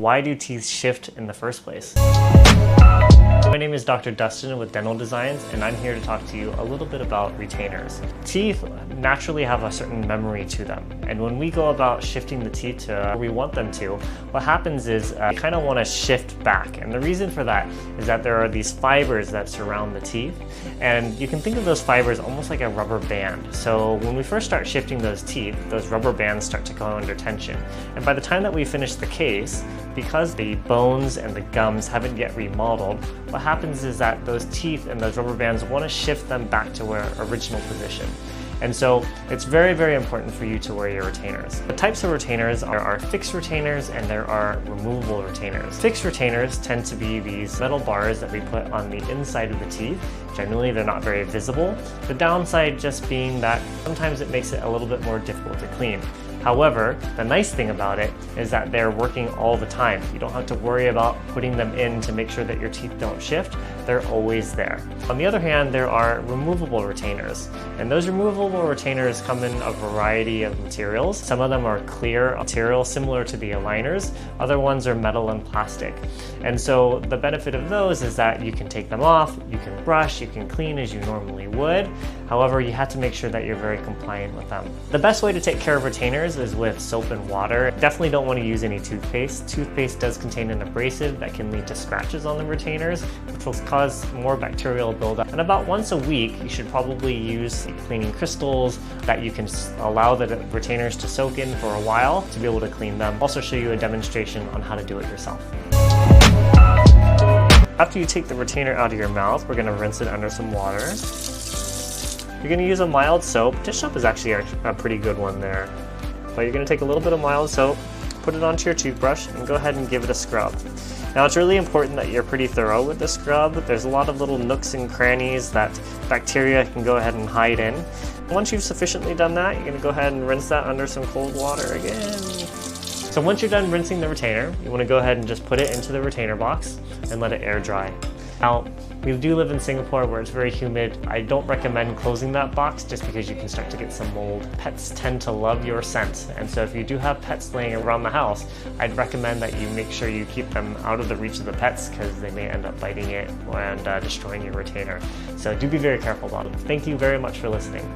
why do teeth shift in the first place? My name is Dr. Dustin with Dental Designs, and I'm here to talk to you a little bit about retainers. Teeth naturally have a certain memory to them, and when we go about shifting the teeth to where we want them to, what happens is you kind of want to shift back. And the reason for that is that there are these fibers that surround the teeth, and you can think of those fibers almost like a rubber band. So when we first start shifting those teeth, those rubber bands start to go under tension. And by the time that we finish the case, because the bones and the gums haven't yet remodeled, what happens is that those teeth and those rubber bands want to shift them back to their original position. And so it's very, very important for you to wear your retainers. The types of retainers are fixed retainers and there are removable retainers. Fixed retainers tend to be these metal bars that we put on the inside of the teeth. Generally, they're not very visible. The downside just being that sometimes it makes it a little bit more difficult to clean. However, the nice thing about it is that they're working all the time. You don't have to worry about putting them in to make sure that your teeth don't shift. They're always there. On the other hand, there are removable retainers. And those removable retainers come in a variety of materials. Some of them are clear material similar to the aligners. Other ones are metal and plastic. And so the benefit of those is that you can take them off, you can brush, you can clean as you normally would. However, you have to make sure that you're very compliant with them. The best way to take care of retainers is with soap and water. Definitely don't want to use any toothpaste. Toothpaste does contain an abrasive that can lead to scratches on the retainers, which will cause more bacterial buildup. And about once a week, you should probably use cleaning crystals that you can allow the retainers to soak in for a while to be able to clean them. I'll also show you a demonstration on how to do it yourself. After you take the retainer out of your mouth, we're going to rinse it under some water. You're going to use a mild soap. Dish soap is actually a pretty good one there. But you're going to take a little bit of mild soap, put it onto your toothbrush, and go ahead and give it a scrub. Now it's really important that you're pretty thorough with the scrub. There's a lot of little nooks and crannies that bacteria can go ahead and hide in. Once you've sufficiently done that, you're going to go ahead and rinse that under some cold water again. So once you're done rinsing the retainer, you want to go ahead and just put it into the retainer box and let it air dry. Now, we do live in Singapore where it's very humid. I don't recommend closing that box just because you can start to get some mold. Pets tend to love your scent, and so if you do have pets laying around the house, I'd recommend that you make sure you keep them out of the reach of the pets because they may end up biting it and destroying your retainer. So do be very careful about it. Thank you very much for listening.